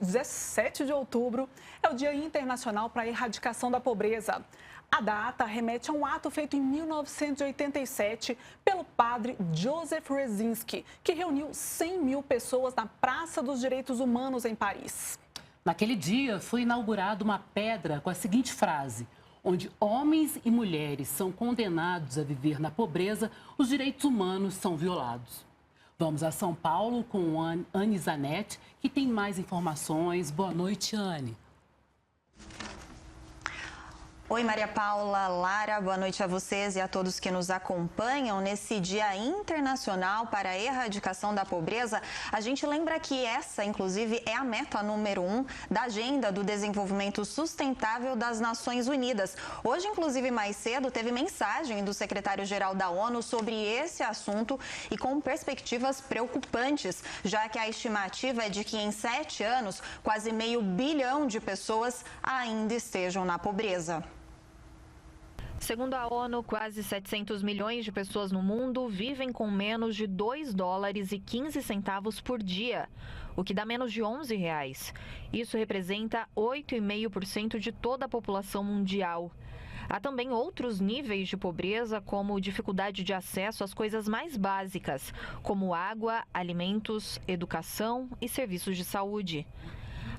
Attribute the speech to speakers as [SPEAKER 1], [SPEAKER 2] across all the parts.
[SPEAKER 1] 17 de outubro é o Dia Internacional para a Erradicação da Pobreza. A data remete a um ato feito em 1987 pelo padre Joseph Rezinski, que reuniu 100 mil pessoas na Praça dos Direitos Humanos em Paris.
[SPEAKER 2] Naquele dia, foi inaugurada uma pedra com a seguinte frase: onde homens e mulheres são condenados a viver na pobreza, os direitos humanos são violados. Vamos a São Paulo com Anne Zanetti, que tem mais informações. Boa noite, Anne.
[SPEAKER 3] Oi, Maria Paula, Lara, boa noite a vocês e a todos que nos acompanham. Nesse Dia Internacional para a Erradicação da Pobreza, a gente lembra que essa, inclusive, é a meta número 1 da Agenda do Desenvolvimento Sustentável das Nações Unidas. Hoje, inclusive, mais cedo, teve mensagem do secretário-geral da ONU sobre esse assunto e com perspectivas preocupantes, já que a estimativa é de que em 7 anos, quase meio bilhão de pessoas ainda estejam na pobreza.
[SPEAKER 4] Segundo a ONU, quase 700 milhões de pessoas no mundo vivem com menos de $2,15 por dia, o que dá menos de R$11. Isso representa 8,5% de toda a população mundial. Há também outros níveis de pobreza, como dificuldade de acesso às coisas mais básicas, como água, alimentos, educação e serviços de saúde.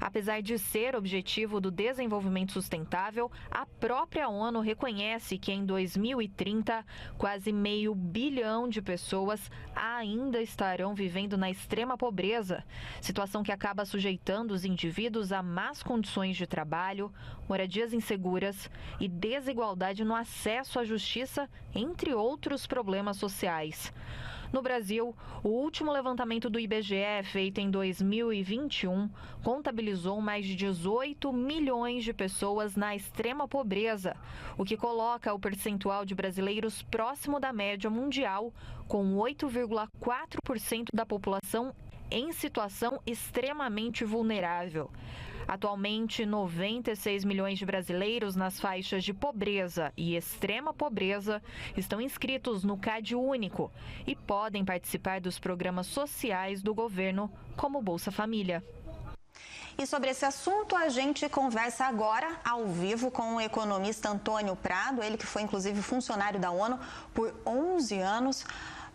[SPEAKER 4] Apesar de ser objetivo do desenvolvimento sustentável, a própria ONU reconhece que em 2030, quase meio bilhão de pessoas ainda estarão vivendo na extrema pobreza, situação que acaba sujeitando os indivíduos a más condições de trabalho, moradias inseguras e desigualdade no acesso à justiça, entre outros problemas sociais. No Brasil, o último levantamento do IBGE, feito em 2021, contabilizou mais de 18 milhões de pessoas na extrema pobreza, o que coloca o percentual de brasileiros próximo da média mundial, com 8,4% da população em situação extremamente vulnerável. Atualmente, 96 milhões de brasileiros nas faixas de pobreza e extrema pobreza estão inscritos no CAD Único e podem participar dos programas sociais do governo, como Bolsa Família.
[SPEAKER 3] E sobre esse assunto, a gente conversa agora, ao vivo, com o economista Antônio Prado, ele que foi, inclusive, funcionário da ONU por 11 anos.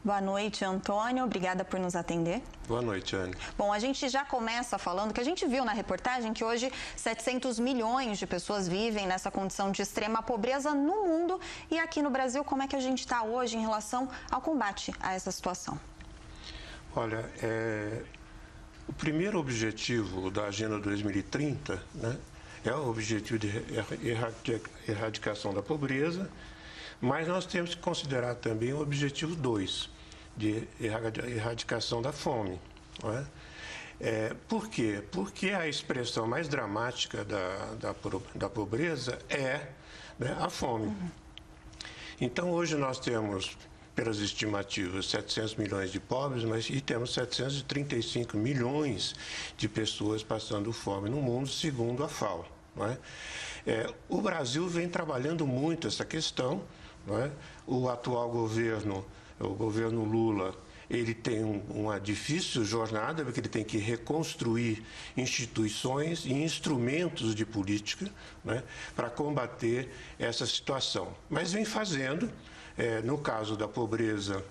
[SPEAKER 3] Boa noite, Antônio. Obrigada por nos atender.
[SPEAKER 5] Boa noite, Anne.
[SPEAKER 3] Bom, a gente já começa falando que a gente viu na reportagem que hoje 700 milhões de pessoas vivem nessa condição de extrema pobreza no mundo. E aqui no Brasil, como é que a gente está hoje em relação ao combate a essa situação?
[SPEAKER 5] Olha, o primeiro objetivo da Agenda 2030, né, é o objetivo de erradicação da pobreza, mas nós temos que considerar também o objetivo 2, de erradicação da fome. Não é? Por quê? Porque a expressão mais dramática da pobreza é, né, a fome. Então, hoje nós temos, pelas estimativas, 700 milhões de pobres, e temos 735 milhões de pessoas passando fome no mundo, segundo a FAO. Não é? O Brasil vem trabalhando muito essa questão. Não é? O atual governo, o governo Lula, ele tem uma difícil jornada, porque ele tem que reconstruir instituições e instrumentos de política, né, para combater essa situação. Mas vem fazendo, no caso da pobreza,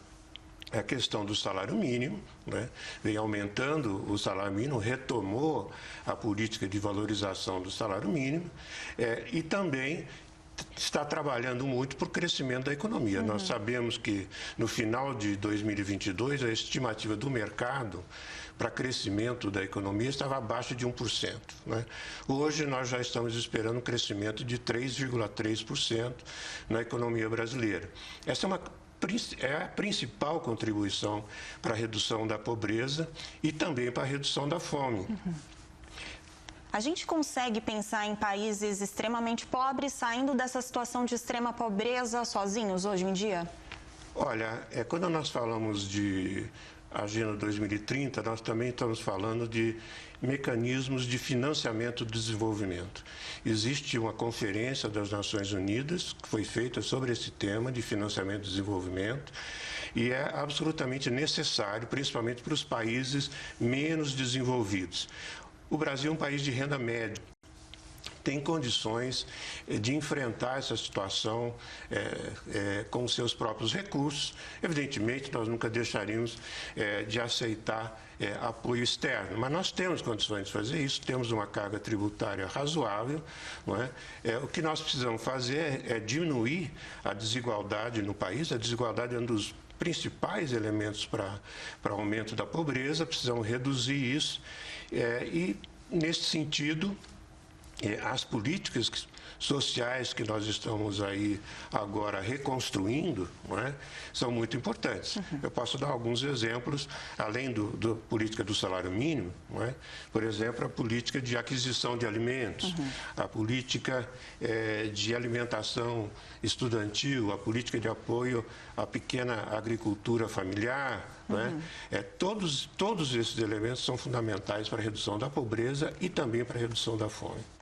[SPEAKER 5] a questão do salário mínimo, né, vem aumentando o salário mínimo, retomou a política de valorização do salário mínimo, e também está trabalhando muito por crescimento da economia. Nós sabemos que no final de 2022 a estimativa do mercado para crescimento da economia estava abaixo de 1%. Né? Hoje nós já estamos esperando um crescimento de 3,3% na economia brasileira. Essa é a principal contribuição para a redução da pobreza e também para a redução da fome.
[SPEAKER 3] A gente consegue pensar em países extremamente pobres saindo dessa situação de extrema pobreza sozinhos hoje em dia?
[SPEAKER 5] Olha, quando nós falamos de Agenda 2030, nós também estamos falando de mecanismos de financiamento do desenvolvimento. Existe uma conferência das Nações Unidas que foi feita sobre esse tema de financiamento do desenvolvimento e é absolutamente necessário, principalmente para os países menos desenvolvidos. O Brasil é um país de renda média. Tem condições de enfrentar essa situação com os seus próprios recursos. Evidentemente, nós nunca deixaríamos de aceitar apoio externo, mas nós temos condições de fazer isso, temos uma carga tributária razoável, não é? O que nós precisamos fazer é diminuir a desigualdade no país. A desigualdade é um dos principais elementos para aumento da pobreza, precisamos reduzir isso e, nesse sentido, as políticas sociais que nós estamos aí agora reconstruindo, não é, são muito importantes. Eu posso dar alguns exemplos, além da política do salário mínimo, não é? Por exemplo, a política de aquisição de alimentos, a política de alimentação estudantil, a política de apoio à pequena agricultura familiar, não é? Todos esses elementos são fundamentais para a redução da pobreza e também para a redução da fome.